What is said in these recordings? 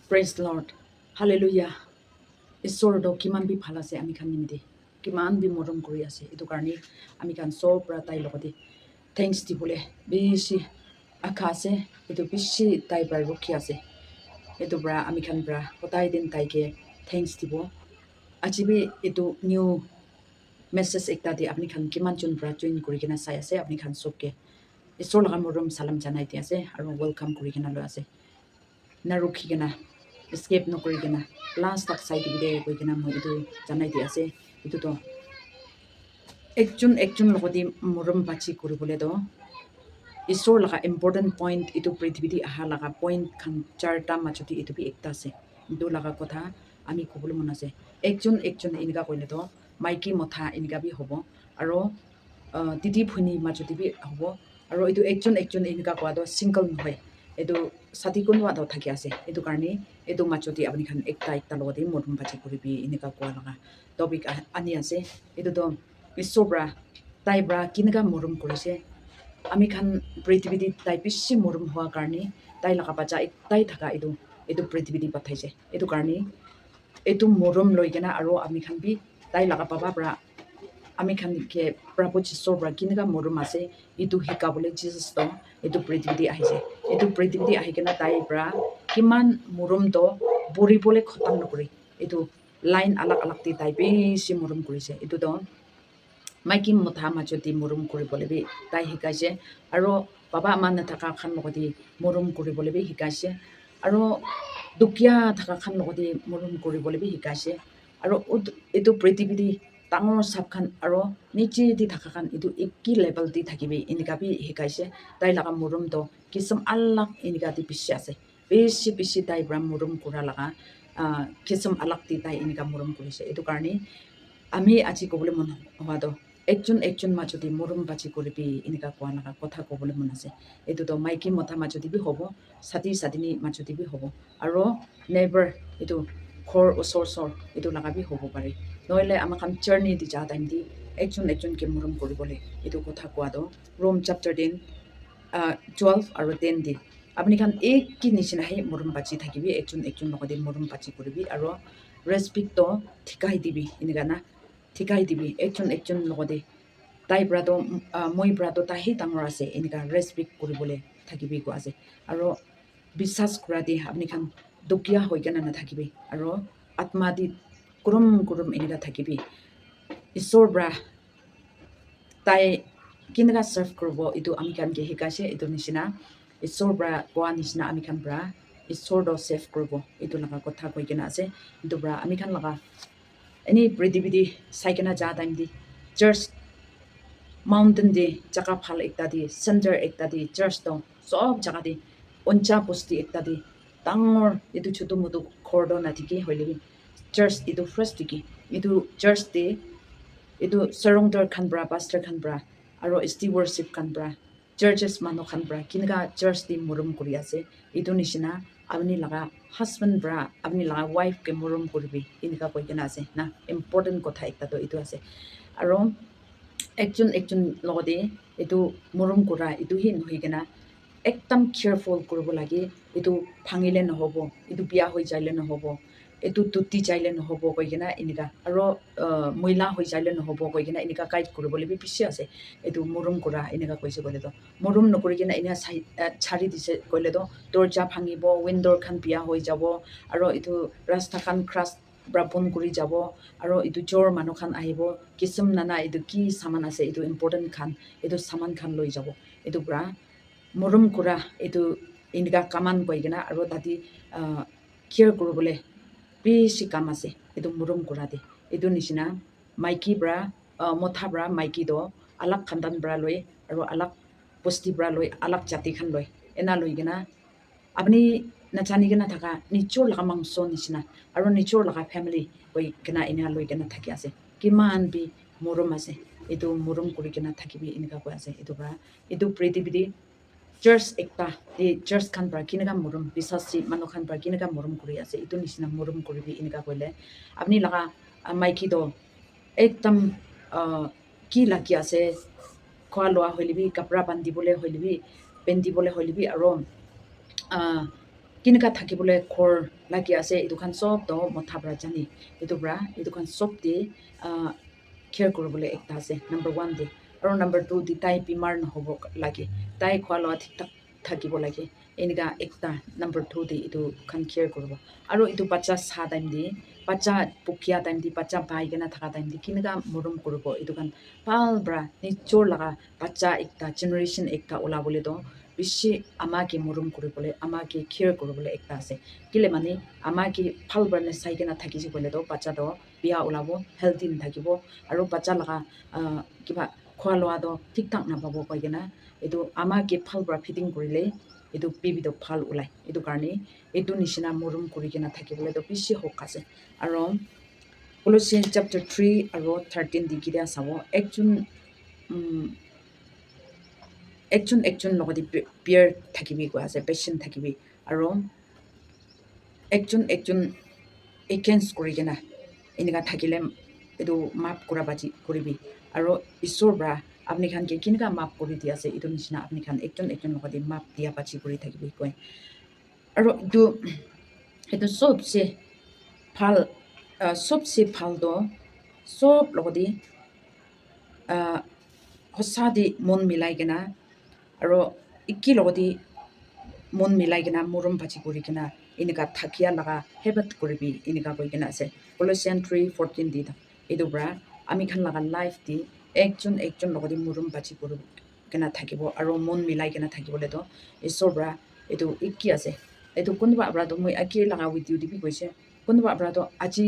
praise lord hallelujah ঈশ্বৰটো কিমান B ভাল আছে আমি খান নিমিতে কিমান বি মৰম কৰি আছে এইটো কাৰণে আমি খান চব পৰা তাইৰ লগতে থেংকছ দিবলৈ বেছি আশা আছে এইটো বেছি তাইৰ পৰা ৰখি আছে এইটো পৰা আমি খান পৰা সদায় দিন তাইকে থেংকছ দিব আজি বি এইটো নিউ মেছেজ একটা দি আপুনি খান কিমান জন পৰা জইন কৰি কিনে চাই আছে আপুনি খান চবকে ঈশ্বৰ লগা মৰম চালাম জানাই দি আছে আৰু ৱেলকাম কৰি কিনে লৈ আছে নাৰখি কিনা স্কেপ নকৰি কিনা লাষ্ট তাক চাই দিবি কৈ কিনা মই এইটো জানাই দি আছে এইটোতো একজন লগতে মৰম বাছি কৰিবলৈতো ঈশ্বৰ লগা ইম্পৰ্টেণ্ট পইণ্ট এইটো পৃথিৱীত অহা লগা পইণ্ট খান চাৰিটা মাজতে এইটো বি একটা আছে এইটো লগা কথা আমি ক'বলৈ মন আছে একজন এনেকুৱা কৰিলেতো মাইকী মথা এনেকুৱা বি হ'ব আৰু দিদি ভনী মাজতে বি হ'ব আৰু এইটো একজন এনেকুৱা কোৱাটো ছিংগল নহয় এইটো ছাতি কোনোবাটো থাকি আছে এইটো কাৰণে এইটো মাজতে আপুনি খান একটা লগতে মৰম বাছি কৰিবি এনেকুৱা কোৱা লগা টপিক আনি আছে এইটোতো ঈশ্বৰৰ পৰা তাইৰ পৰা কেনেকুৱা মৰম কৰিছে আমি খান পৃথিৱীত তাই বেছি মৰম হোৱাৰ কাৰণে তাই লগা বাচ্চা একটাই থকা এইটো পৃথিৱীত পঠাইছে এইটো কাৰণে এইটো মৰম লৈ কিনে আৰু আমি খান বি তাই লগা পাবা পৰা আমি খান প্ৰভু যীশুৰ পৰা কেনেকুৱা মৰম আছে এইটো শিকাবলৈ জীজাছটো এইটো পৃথিৱীত আহিছে এইটো পৃথিৱীত আহি কিনে তাইৰ পৰা কিমান মৰমটো বৰিবলৈ খতম নকৰি এইটো লাইন আলাগ দি তাই বেছি মৰম কৰিছে এইটোতো মাইকী মথা মাজতে মৰম কৰিবলৈ বি তাই শিকাইছে আৰু বাবা মা নাথাকা খান লগতে মৰম কৰিবলৈ বি শিকাইছে আৰু দুখীয়া থকা খান লগতে মৰম কৰিবলৈ বি শিকাইছে আৰু এইটো পৃথিৱীত ডাঙৰ চাপ খান আৰু নিজে দি থকা খান এইটো একেই লেভেল দি থাকিবি এনেকুৱা বি শিকাইছে তাই লগা মৰমটো কিছুমান আলাগ এনেকুৱা দি বেছি আছে বেছি তাইৰ পৰা মৰম কৰা লগা কিছুমান আলাগ দি তাই এনেকুৱা মৰম কৰিছে এইটো কাৰণে আমি আজি ক'বলৈ মন হোৱাটো একজন মাজতে মৰম বাছি কৰিবি এনেকুৱা কোৱা লগা কথা ক'বলৈ মন আছে এইটোতো মাইকী মথা মাজতে বি হ'ব ছাতিনী মাজতে বি হ'ব আৰু নেইবাৰ এইটো ঘৰ ওচৰ এইটো লগা বি হ'ব পাৰে নহ'লে আমাক জাৰ্ণি দি যা টাইম দি একজনকে মৰম কৰিবলৈ এইটো কথা কোৱাটো ৰোম চেপ্টাৰ 12 আৰু 10 দি আপুনি খান কি নিচিনাহে মৰম বাছি থাকিবি একজন লগতে মৰম বাছি কৰিবি আৰু ৰেচপেক্টটো ঠিকাই দিবি এনেকুৱা না ঠিকাই দিবি একজন লগতে তাইৰ পৰাতো মই পৰাতো তাইহে ডাঙৰ আছে এনেকুৱা ৰেচপেক্ট কৰিবলৈ থাকিবি কোৱা আছে আৰু বিশ্বাস কৰা দি আপুনি খান দুখীয়া হৈ কেনে নাথাকিবি আৰু আত্মা দি কুৰুম এনেকুৱা থাকিবি ঈশ্বৰৰ পৰা তাই কেনেকুৱা চাৰ্ভ কৰিব এইটো আমি খানকে শিকাইছে এইটো নিচিনা ঈশ্বৰৰ পৰা কোৱা নিচিনা আমি খান পৰা ঈশ্বৰটো ছেভ কৰিব এইটো লগা কথা কৈ কিনে আছে এইটো পৰা আমি খান লগা এনেই পৃথিৱীত চাই কিনে যা টাইম দি চাৰ্চ মাউণ্টেন দি জাগা ভাল একটা দি চেণ্টাৰ একটা দি চাৰ্চটো চব জাগা দি অঞ্চা বস্তি একটা দি ডাঙৰ এইটো ছোটো মোটো ঘৰটো নাথাকি হ'লে চাৰ্চ এইটো ফাৰ্ষ্ট দেখি এইটো চাৰ্চ দি এইটো চাৰাউণ্ডাৰ খান পৰা পাষ্টাৰ খান পৰা আৰু ষ্টি ৱৰশ্বিপ খান পৰা চাৰ্চেছ মানুহ খান পৰা কেনেকুৱা চাৰ্চ দি মৰম কৰি আছে এইটো নিচিনা আপুনি লগা হাজবেণ্ড পৰা আপুনি লগা ৱাইফকে মৰম কৰিবি এনেকুৱা কৈ কিনে আছে না ইম্পৰ্টেণ্ট কথা একটাতো এইটো আছে আৰু একজন লগতে এইটো মৰম কৰা এইটোহে নহয় কিনা একদম কেয়াৰফুল কৰিব লাগে এইটো ভাঙিলে নহ'ব এইটো বিয়া হৈ যাইলে নহ'ব এইটো টুটি যাইলে নহ'ব কৈ কিনে এনেকুৱা আৰু মহিলা হৈ যাইলে নহ'ব কৈ কিনে এনেকুৱা গাইড কৰিবলৈ বেছি আছে এইটো মৰম কৰা এনেকুৱা কৈছে ক'লেতো মৰম নকৰি কিনে এনে চাৰি দিছে ক'লেতো দৰ্জা ভাঙিব উইণ্ডৰ খান বিয়া হৈ যাব আৰু এইটো ৰাস্তা খান ক্ৰাছ বন্ধ কৰি যাব আৰু এইটো জ্বৰ মানুহ খান আহিব কিছুমান নানা এইটো কি চামান আছে এইটো ইম্পৰ্টেণ্ট খান এইটো চামান খান লৈ যাব এইটো পৰা মৰম কৰা এইটো এনেকুৱা কামান কৈ কিনে আৰু তাতে কেয়াৰ কৰিবলৈ বেছি কাম আছে এইটো মৰম কৰা দে এইটো নিচিনা মাইকী পৰা মথা পৰা মাইকীটো আলাগ খানদান পৰা লৈ আৰু আলাগ বস্তি পৰা লৈ আলাগ জাতি খান লৈ এনা লৈ কিনে আপুনি নাজানি কিনে থকা নিজৰ লগা মাংস নিচিনা আৰু নিজৰ লগা ফেমিলি কৈ কিনে এনে লৈ কিনে থাকি আছে কিমান বি মৰম আছে এইটো মৰম কৰি কিনে থাকিবি এনেকুৱা কৈ আছে এইটো পৰা এইটো পৃথিৱীত চাৰ্চ একটা এই চাৰ্চ খান পৰা কেনেকুৱা মৰম বিশ্বাসী মানুহ খান পৰা কেনেকুৱা মৰম কৰি আছে এইটো নিচিনা মৰম কৰিবি এনেকুৱা কৰিলে আপুনি লগা মাইকীটো একদম কি লাগি আছে খোৱা লোৱা হৈ লিবি কাপোৰা বান্ধিবলৈ হৈ লিবি পিন্ধিবলৈ হৈ লিবি আৰু কিনকা থাকিবলৈ ঘৰ লাগি আছে এইটো খান চব দ মথা পৰা জানি এইটো খান চব দি কেয়াৰ কৰিবলৈ একটা আছে নাম্বাৰ 1 দি আৰু নাম্বাৰ 2 দি তাই বেমাৰ নহ'ব লাগে তাই খোৱা লোৱা ঠিক ঠাক থাকিব লাগে এনেকা একটা নাম্বাৰ 2 দি এইটো খান কেয়াৰ কৰিব আৰু এইটো বাচ্চা চাহ টাইম দি বাচ্চা পকিয়া টাইম দি বাচ্চা বাই কেনে থকা টাইম দি কেনেকা মৰম কৰিব এইটো খান ভাল বৰা নিজৰ লগা বাচ্চা একটা জেনেৰেশ্যন একটা ওলাবলৈ তো বেছি আমাকে মৰম কৰিবলৈ আমাকে কেয়াৰ কৰিবলৈ একটা আছে কেলে মানে আমাকে ভাল বৰণে চাই কেনে থাকিছে ক'লে তো বাচ্চাটো বিয়া ওলাব হেল্থি নাথাকিব আৰু বাচ্চা লগা কিবা খোৱা লোৱাটো ঠিক ঠাক নাপাব কৈ কিনে এইটো আমাকে ভাল পৰা ফিটিং কৰিলে এইটো বেবিটো ভাল ওলায় এইটো কাৰণে এইটো নিচিনা মৰম কৰি কিনে থাকিবলৈতো বেছি হক আছে আৰু Colossians chapter 3 আৰু 13 দি কিটা চাব একজন লগতে পেয়াৰ থাকিবি কৈ আছে পেচেণ্ট থাকিবি আৰু একজন এগেইনষ্ট কৰি কিনে এনেকা থাকিলে এইটো মাফ কৰা বাজি কৰিবি আৰু ঈশ্বৰ পৰা আপুনি খানকে কেনেকা মাফ কৰি দি আছে এইটো নিচিনা আপুনি খান একজন লগতে মাফ দিয়া বাজি কৰি থাকিবি কয় আৰু এইটো চবচে ভালটো চব লগতে সঁচাদি মন মিলাই কিনে আৰু একে লগতে মন মিলাই কিনে মৰম ভাজি কৰি কিনে এনেকা থাকিয়া লগা হেবিট কৰিবি এনেকা কৈ কিনে আছে Colossians 3:14 দি এইটো পৰা আমি খান লগা লাইফ দি একজন লগতে মৰম ভাজি কৰি কিনে থাকিব আৰু মন মিলাই কিনে থাকিবলৈতো ঈশ্বৰ পৰা এইটো একে আছে এইটো কোনোবা আপোনাৰতো মই একে লগা ভিডিঅ' দিবি কৈছে কোনোবা আপোনাৰতো আজি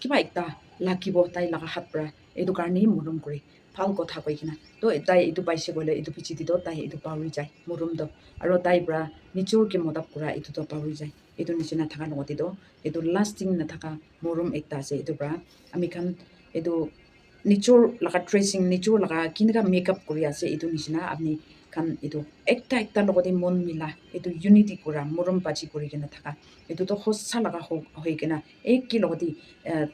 কিবা একটা লাগিব তাই লগা হাত পৰা এইটো কাৰণেই মৰম কৰি ভাল কথা কৈ কিনে তো তাই এইটো পাইছে গ'লে এইটো পিছি দিতো তাই এইটো পাহৰি যায় মৰমটো আৰু তাইৰ পৰা নিজৰকে মদত কৰা এইটোতো পাহৰি যায় এইটো নিচিনা থকা লগতেতো এইটো লাষ্টিং নাথাকা মৰম একটা আছে এইটোৰ পৰা আমি খান এইটো নিজৰ লগা ড্ৰেছিং নিজৰ লগা কেনেকা মেকআপ কৰি আছে এইটো নিচিনা আপুনি খান এইটো একটা লগতে মন মিলা এইটো ইউনিটি কৰা মৰম বাজি কৰি কিনে থকা এইটোতো সঁচা লগা হৈ কিনে একে লগতে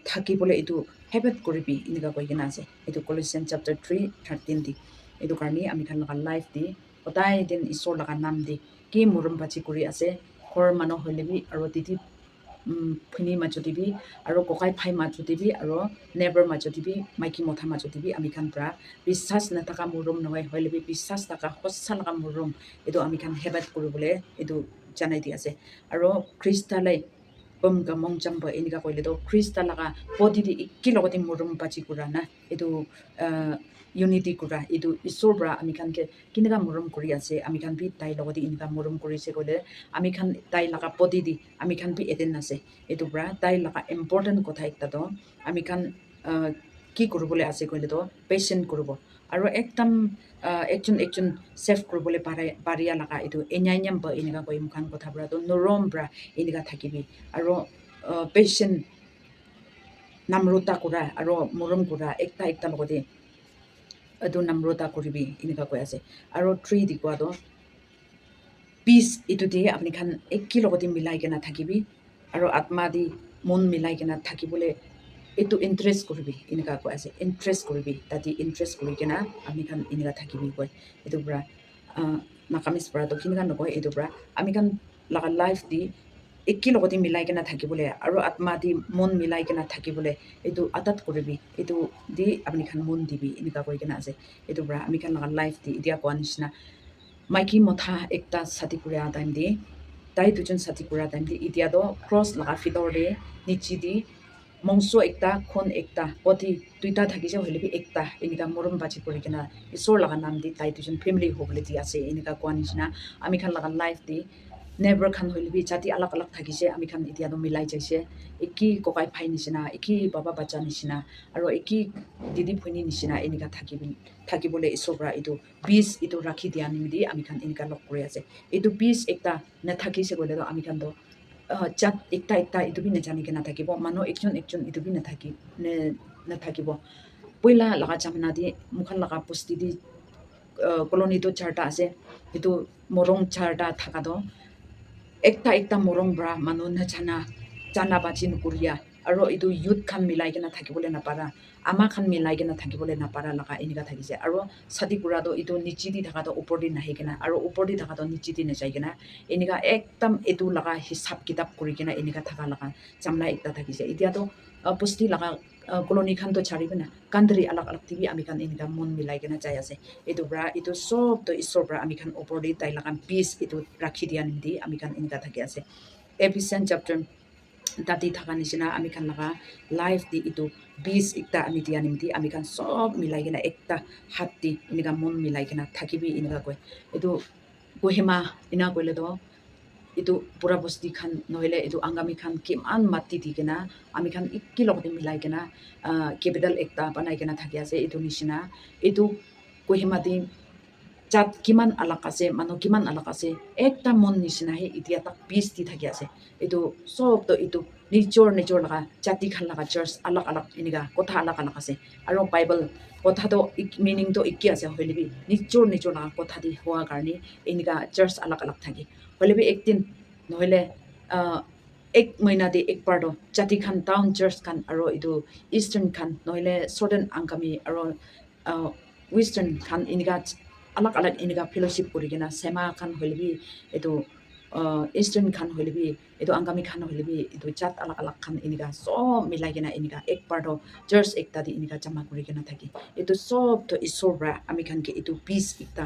থাকিবলৈ এইটো হেবিট কৰিবি এনেকুৱা কৈ কিনে আছে এইটো Colossians chapter 3:13 দি এইটো কাৰণে আমি খান লগা লাইফ দি সদায় দিন ঈশ্বৰ লগা নাম দি কি মৰম বাজি কৰি আছে ঘৰৰ মানুহ হ'লেবি আৰু দিদি ফিনি মাজতেবি আৰু ককাই ভাই মাজতেবি আৰু নেবাৰ মাজতেবি মাইকী মথা মাজতেবি আমি খান পৰা বিশ্বাস নাথাকা মৰম নহয় হ'লেবি বিশ্বাস থকা সঁচা লগা মৰম এইটো আমি খান হেবিট কৰিবলৈ এইটো জানাই দি আছে আৰু খ্ৰীষ্টালে মং জাম্প এনেকা কৰিলেতো খ্ৰীষ্টা লগা বডিদি একে লগতে মৰম বাজি কৰা না এইটো ইউনিটি কৰা এইটো ঈশ্বৰ পৰা আমি খানকে কেনেকা মৰম কৰি আছে আমি খান বি তাইৰ লগতে এনেকা মৰম কৰিছে ক'লে আমি খান তাই লগা বডি দি আমি খান বি এদিন আছে এইটোৰ পৰা তাইৰ লগা ইম্পৰ্টেণ্ট কথা একটাতো আমি খান কি কৰিবলৈ আছে ক'লেতো পেচেণ্ট কৰিব আৰু একদম একজন ছেভ কৰিবলৈ পাৰিয়া লগা এইটো এনাইনাম বা এনেকা কৈ মুখান কথা পৰাতো নৰম পৰা এনেকা থাকিবি আৰু পেচেণ্ট নাম্ৰতা কৰা আৰু মৰম কৰা একটা লগতে এইটো নাম্ৰতা কৰিবি এনেকা কৈ আছে আৰু 3 দি কোৱাটো পিচ এইটো দিয়ে আপুনি খান একে লগতে মিলাই কিনে থাকিবি আৰু আত্মা দি মন মিলাই কিনে থাকিবলৈ এইটো ইণ্টাৰেষ্ট কৰিবি এনেকা কৈ আছে ইণ্টাৰেষ্ট কৰিবি তাতে ইণ্টাৰেষ্ট কৰি কিনে আমি খান এনেকা থাকিবি কয় এইটোৰ পৰা নাকামিজ পৰাটো কেনেকা নকয় এইটোৰ পৰা আমি খান লগা লাইফ দি একে লগতে মিলাই কিনে থাকিবলৈ আৰু আত্মা দি মন মিলাই কিনে থাকিবলৈ এইটো আটাত কৰিবি এইটো দি আপুনি খান মন দিবি এনেকা কৈ কিনে আছে এইটোৰ পৰা আমি খান লগা লাইফ দি এতিয়া কোৱা নিচিনা মাইকী মথা একটা ছাতি কৰা টাইম দি তাই দুজন ছাতি কৰা টাইম দি এতিয়াতো ক্ৰছ লগা ভিতৰ দি নিচে দি মংস একটা খন একটা পতি দুইটা থাকিছে হ'লে একটা এনেকা মৰম বাজি কৰি কিনে ঈশ্বৰ লগা নাম দি তাই দুজন ফেমিলি হ'বলৈ দি আছে এনেকা কোৱা নিচিনা আমি খান লগা লাইফ দি নেবাৰ খান হ'লে জাতি আলাগ আলাগ থাকিছে আমি খান এতিয়াতো মিলাই যাইছে একে ককাই ভাই নিচিনা একে বাবা বাচ্চা নিচিনা আৰু একে দিদি ভনী নিচিনা এনেকা থাকিবলৈ ঈশ্বৰৰ পৰা এইটো পিচ এইটো ৰাখি দিয়া নিমিদি আমি খান এনেকা লগ কৰি আছে এইটো পিচ একটা নাথাকিছে গ'লেতো আমি খানতো জাত একটা এইটো বি নাজানিকে নাথাকিব মানুহ একজন এইটো বি নাথাকিব পইলা লগা জামানা দি মুখান লগা বস্তি দি কলনীটো চাৰটা আছে এইটো মৰং চাৰটা থাকাতো একটা মৰম পৰা মানুহ নাজানা জানা বাজি নকৰিয়া আৰু এইটো youth খান মিলাই কিনে থাকিবলৈ নাপাৰা আমা খান মিলাই কিনে থাকিবলৈ নাপাৰা লগা এনেকুৱা থাকিছে আৰু ছাতি কুৰাটো এইটো নিচি দি থকাটো ওপৰ দি নাহি কিনে আৰু ওপৰ দি থকাটো নিচি দি নাযায় কিনে এনেকুৱা একদম এইটো লগা হিচাপ কিতাপ কৰি কিনে এনেকুৱা থকা লগা চামলা একটা থাকিছে এতিয়াতো পুষ্টি লগা কলনি খানটো ছাড়িব না কাণ্ট্ৰি আলাগ আলাগ টিভি আমি খান এনেকুৱা মন মিলাই কিনে যাই আছে এইটো পৰা এইটো চবটো ঈশ্বৰ পৰা আমি খান ওপৰ দি তাই লগা পিচ এইটো ৰাখি দিয়া নিদি আমি খান এনেকুৱা থাকি আছে এফিচিয়েণ্ট চেপ্টাৰ তাতে থাকা নিচিনা আমি খান লগা লাইফ দি এইটো বিশ একটা আমি দিয়া নিমদি আমি খান সব মিলাই কিনে একটা হাত দি এনেকুৱা মন মিলাই কিনে থাকিবি এনেকুৱা কয় এইটো কহিমা এনা কৰিলেতো এইটো পুৰা বস্তি খান নহ'লে এইটো আংগামী খান কিমান মাটি দি কিনা আমি খান ইকি লগতে মিলাই কিনা কেপিটেল একটা বনাই কিনা থাকি আছে এইটো নিচিনা এইটো কহিমা দি জাত কিমান আলাক আছে মানুহ কিমান আলাক আছে একটা মন নিচিনাহে এতিয়া তাক পিচ দি থাকি আছে এইটো চবতো এইটো নিজৰ লগা জাতি খান লগা চাৰ্চ আলাগ আলাগ এনেকুৱা কথা আলাগ আলাগ আছে আৰু বাইবেল কথাটো মিনিংটো একে আছে হ'লেবি নিজৰ লগা কথা দি হোৱা কাৰণে এনেকুৱা চাৰ্চ আলাগ আলাগ থাকে হ'লেবি একদিন নহ'লে এক মহিনা দি একবাৰতো জাতি খান টাউন চাৰ্চ খান আৰু এইটো ইষ্টাৰ্ণ খান নহ'লে চৰ্ডাৰ্ণ আংকামী আৰু ৱেষ্টাৰ্ণ খান এনেকুৱা আলাগ আলাগ এনেকুৱা ফেলোশ্বিপ কৰি কিনে চেমা খান হ'লেবি এইটো ইষ্টাৰ্ণ খান হ'লেবি এইটো আংকামী খান হ'লেবি এইটো জাত আলাগ আলাগ খান এনেকুৱা চব মিলাই কিনে এনেকুৱা একবাৰতো চাৰ্চ একটা দি এনেকুৱা জমা কৰি কিনে থাকি এইটো চবতো ঈশ্বৰৰ পৰা আমি খানকে এইটো পিচ একটা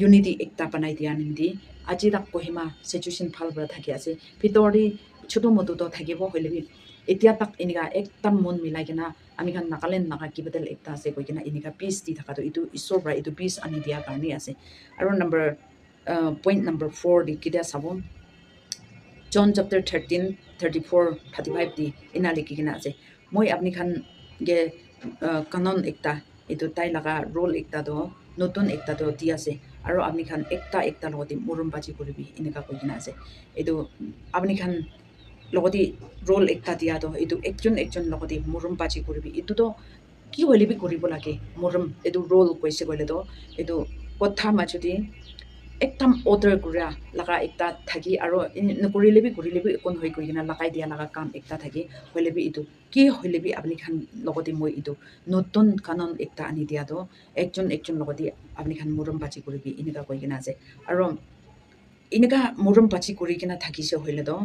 ইউনিটি একটা বনাই দিয়া নিমদি আজি তাক কহিমা চিটুৱেশ্যন ভাল পৰা থাকি আছে ভিতৰি ছোটো মোটোতো থাকিব হ'লেবি এতিয়া তাক এনেকুৱা একদম মন মিলাই কিনে আমি খান নাগালেণ্ড নাগা কেপিটেল একটা আছে কৈ কিনে এনেকুৱা পিচ দি থকাটো এইটো ঈশ্বৰৰ পৰা এইটো পিচ আনি দিয়াৰ কাৰণে আছে আৰু পইণ্ট নম্বৰ 4 দি কেতিয়া চাব জন চেপ্টাৰ 13:34-35 দি এনা লিখি কিনে আছে মই আপুনি খান গে কানন একটা এইটো তাই লগা ৰোল একটাতো নতুন একটাতো দি আছে আৰু আপুনি খান একটা লগতে মৰম বাজি কৰিবি এনেকুৱা কৈ কিনে আছে এইটো আপুনি খান লগতে ৰোল একটা দিয়াতো এইটো একজন লগতে মৰম বাজি কৰিবি এইটোতো কি হ'লেবি কৰিব লাগে মৰম এইটো ৰোল কৈছে ক'লেতো এইটো কথা মাজতে একদম অৰ্ডাৰ কৰা লগা একটা থাকি আৰু কৰিলেবি একণ হৈ গৈ কিনে লগাই দিয়া লগা কাম একটা থাকি হ'লেবি এইটো কি হ'লেবি আপুনি খান লগতে মই এইটো নতুন কানন একটা আনি দিয়াতো একজন লগতে আপুনি খান মৰম বাজি কৰিবি এনেকুৱা কৈ কিনে আছে আৰু এনেকুৱা মৰম বাজি কৰি কিনে থাকিছে হ'লেতো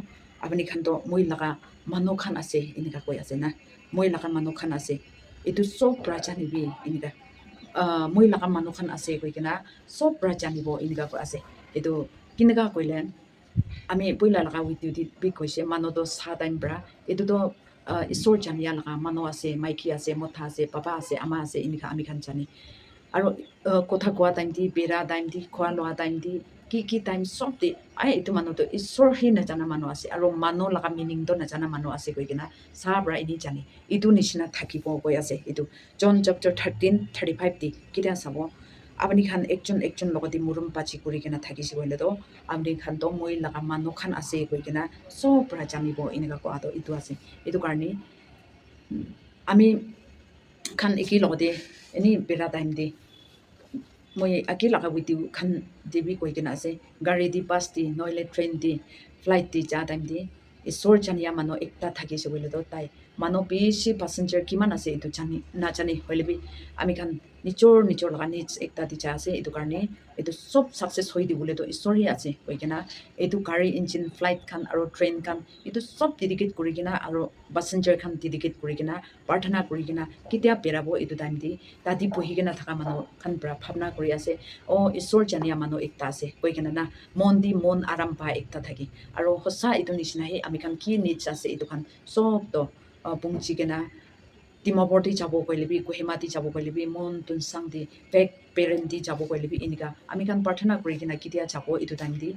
আপুনি খানতো মই লগা মানুহ খান আছে এনেকুৱা কৈ আছে না মই লগা মানুহ খান আছে এইটো চব পৰা জানিবি এনেকুৱা মই লগা মানুহ খান আছে কৈ কিনে চব পৰা জানিব এনেকুৱা কৈ আছে এইটো কেনেকুৱা কৰিলে আমি পইলা লগা উইডিঅ'টিত বি কৈছে মানুহটো চাহ টাইম পৰা এইটোতো ঈশ্বৰ জানিয়া লগা মানুহ আছে মাইকী আছে মথা আছে পাপা আছে আমা আছে এনেকুৱা আমি খান জানি আৰু কথা কোৱা টাইম দি বেৰা টাইম দি খোৱা লোৱা টাইম দি কি টাইম চব দি এইটো মানুহটো ঈশ্বৰহে নাজানা মানুহ আছে আৰু মানুহ লগা মিনিংটো নাজানা মানুহ আছে কৈ কিনে চাহ পৰা এনেই জানে এইটো নিচিনা থাকিব কৈ আছে এইটো জন চেপ্টাৰ 13:35 দি কেতিয়া চাব আপুনি খান একজন লগতে মৰম বাজি কৰি কিনে থাকিছে হ'লেতো আপুনি খানতো মই লগা মানুহ খান আছে কৈ কিনে চব পৰা জানিব এনেকুৱা কোৱাটো এইটো আছে এইটো কাৰণে আমি খান একেই লগতে এনেই বেৰা টাইম দি মই একেই লগা উইডিঅ' খান দিবি কৈ কিনে আছে গাড়ী দি বাছ দি নহ'লে ট্ৰেইন দি ফ্লাইট দি যা টাইম দি ঈশ্বৰ জানিয়া মানুহ একটা থাকিছে বুলিতো তাই মানুহ বেছি পেচেঞ্জাৰ কিমান আছে এইটো নাজানি হ'লেবি আমি খান নিজৰ লগা নিজ একটা দি যা আছে এইটো কাৰণে এইটো চব ছাকচেছ হৈ দিবলৈতো ঈশ্বৰেই আছে কৈ কিনে এইটো গাড়ী ইঞ্জিন ফ্লাইট খান আৰু ট্ৰেইন খান এইটো চব ডেডিকেট কৰি কিনে আৰু পেচেঞ্জাৰ খান ডেডিকেট কৰি কিনে প্ৰাৰ্থনা কৰি কিনে কেতিয়া পেৰাব এইটো টাইম দি তাতে বহি কিনে থকা মানুহ খান পৰা ভাৱনা কৰি আছে ঈশ্বৰ জানিয়া মানুহ একটা আছে কৈ কিনে না মন আৰাম পায় একটা থাকি আৰু সঁচা এইটো নিচিনাহে আমি খান কি নিডছ আছে এইটো খান চবতো পুঞ্জি কিনে ডিমাপুৰ দি যাব পাৰিলেবি কহিমা দি যাব পাৰিলেবি মন তুনচাং দি বেক পেৰেণ্ট দি যাব পাৰিলেবি এনেকুৱা আমি খান প্ৰাৰ্থনা কৰি কিনে কেতিয়া যাব এইটো টাইম দি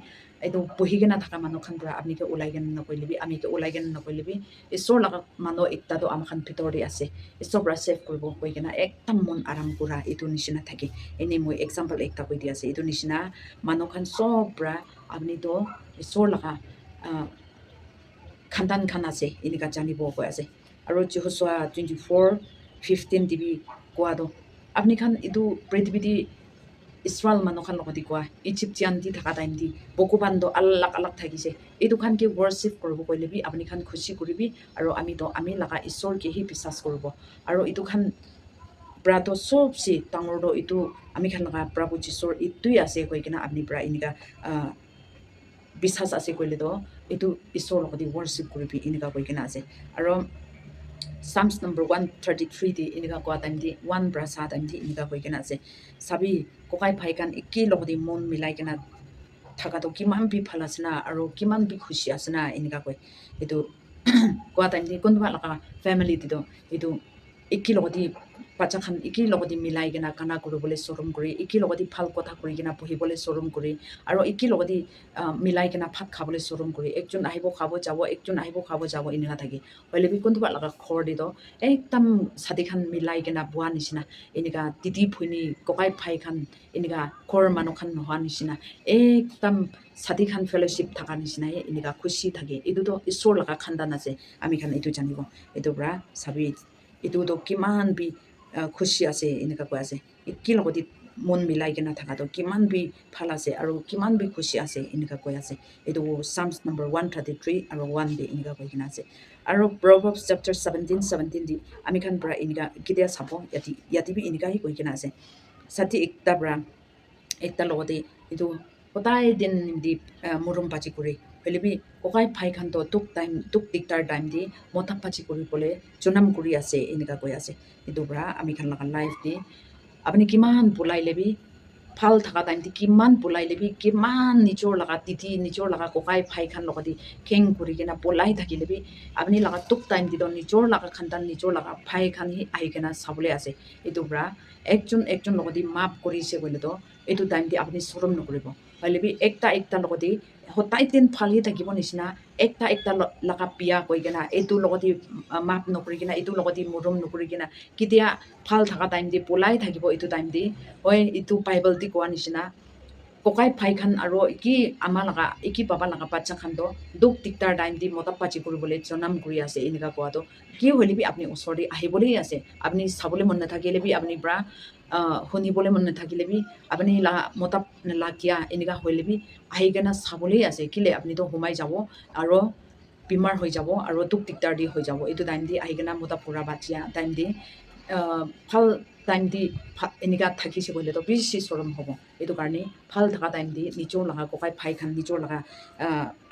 এইটো বহি কিনে থকা মানুহ খান পৰা আপুনিকে ওলাই কিনে নকৰিলেবি আমিকে ওলাই কিনে নকৰিলেবি ঈশ্বৰ লগা মানুহ একটাতো আমাৰ খান ভিতৰতে আছে ঈশ্বৰ পৰা ছেভ কৰিব কৈ কিনে একদম মন আৰাম কৰা এইটো নিচিনা থাকে এনেই মই এক্সাম্পল একটা কৈ দি আছে এইটো নিচিনা মানুহ খান চব পৰা আপুনিতো ঈশ্বৰ লগা খানদান খান আছে এনেকুৱা জানিব কৈ আছে আৰু যহোচুৱা 24:15 টিভি কোৱাটো আপুনি খান এইটো পৃথিৱীতে ইছৰাইল মানুহখান লগতে কোৱা ইজিপ্টিয়ান দি থকা টাইম দি ভগৱানটো আলাগ আলাগ থাকিছে এইটো খান কি ৱৰ্শ্বিপ কৰিব কৰিলে বি আপুনি খান খুচি কৰিবি আৰু আমি লগা ঈশ্বৰকেহি বিশ্বাস কৰিব আৰু এইটো খান ব্ৰাটো চবচে ডাঙৰটো এইটো আমি খান লগা প্ৰভু যীশুৰ এইটোৱে আছে কৈ কিনে আপুনি পৰা এনেকা বিশ্বাস আছে কৰিলেতো এইটো ঈশ্বৰৰ লগতে ৱৰ্শ্বিপ কৰিবি এনেকা কৈ কিনে আছে আৰু Psalms number 133 di ini ka kwa time di 1 brasa time di ini ka koi kena ase sabi kokai phai kan ekki logdi mon milai kena thaka to kiman bi phalasna aro kiman bi khushi asna ini ka koi etu kwa time di konba laka family ti do etu ekki logdi bacha khan ekki logdi milai kena kana kuribole sorum kuri ekki logdi phal kotha kuri kena pohibole sorum kuri aro ekki logdi milai kena phat khabole sorum kuri ekjon ahibo khabo jabo ekjon ahibo khabo jabo ini ka thaki hoile bi konba laka khor di do ekdam sadi khan milai kena bua nisina inika titi phuni kokai phai khan inika khor manu khan noha nisina ekdam sadi khan fellowship thaka nisina inika khushi thake etu to isor laka khandan ase ami khan etu janibo etu bra sabi etu to kiman bi khushi ase inika koi ase ekki logoti mon milai kena thaka to kiman bi phal ase aro kiman bi khushi ase inika koi ase etu Psalms number 133 aro 1 de inika koi kena ase aro Proverbs chapter 17 di ami khan bra inika kidia sapo yati bi inika hi koi kena ase sati ekta bra ekta logote etu kotai din di murum pachi kuri helebi kokai phai khan to tuk diktar time di motha pachi kuri bole chunam kuri ase inika koi ase etu bra ami khan laga life di apni kiman bulai lebi phal thaka time di kiman bulai lebi kiman nijor laga titi nijor laga kokai phai khan logodi keng kuri kena bulai thaki lebi apni laga tuk time di do nijor laga khandan nijor laga phai khan hi ahi kena sabole ase etu bra ekjon logodi map kuri se boile to etu time di apni sorom nokribo halebi ekta logodi hotai tin phal hi thakibo nisina ekta laga pia koi kena etu logodi map nokri kena etu logodi murum nokri kena kitia phal thaka time di polai thakibo etu time di oi etu bible di koa nisina kokai phai khan aro ki ama laga eki baba laga bacha khan do duk diktar time di mota pachi kuribole jonam kuri ase enika koa to ki holibi apni osori ahibole ase apni sabole mon nathakile bi apni bra hunibole mon nathakile bi apni la mota lakia enika hoilebi ahigena sabole ase kile apni to humai jabo aro bimar hoi jabo aro duk diktar di hoi jabo etu time di ahigena mota pura bachia time di phal time di enika thakise boile to bishi sorom hobo etu karni phal thaka time di nijor laga kokai phai khan nijor laga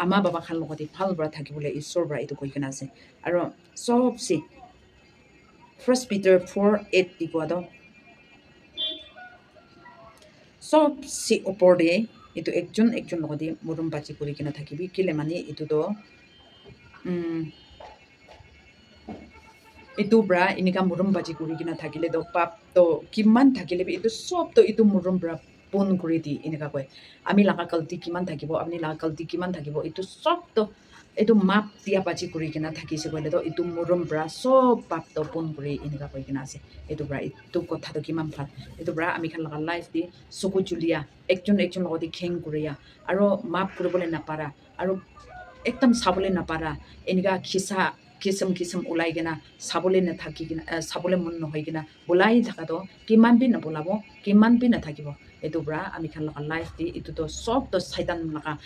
ama baba khan logoti phal bra thakibole isor bra etu koi kena ase aro sobse 1 Peter 4:8 di koa do sobse opor de etu ekjon logoti murum bachi kuri kena thakibi kile mani etu do itu bra inika murum baji kuri kina thakile do pap to kiman thakile bi itu sob to itu murum bra pon kuri di inika koi ami laga kalti kiman thakibo apni laga kalti kiman thakibo itu sob to itu map dia baji kuri kina thakise koile to itu murum bra sob pap to pon kuri inika koi kina ase itu bra itu kotha to kiman phal itu bra ami khan laga life di suku julia ekjon logoti kheng kuriya aro map kuribole napara aro ekdam sabole napara enika kisam ulai gena sabole na thaki gena sabole mon no hoi gena bulai thaka to kiman bi na bulabo kiman bi na thakibo etu bra ami khan laga life di etu to sob to saitan laga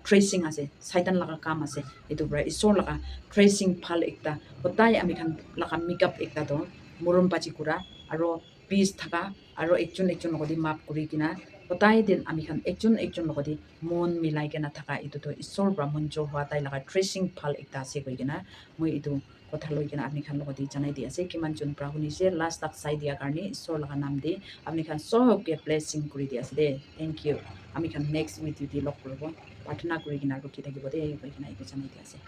tracing ase saitan laga kam ase etu bra isor laga tracing phal ekta hotai ami khan laga makeup ekta to murum pachi kura aro peace thaka aro ekjon logodi map kuri kina hotai din ami khan ekjon logodi mon milai kena thaka etu to isor bra monjo hwa tai laga tracing phal ekta ase koi kina moi etu kotha loi kina apni khan logoti janai di ase kiman jon pra hunise last tak sai dia karni isor laga nam de apni khan sob ke blessing kuri di ase de thank you ami khan next video di log koribo प्रार्थना kuri kina rukhi thakibo de koi kina etu janai di ase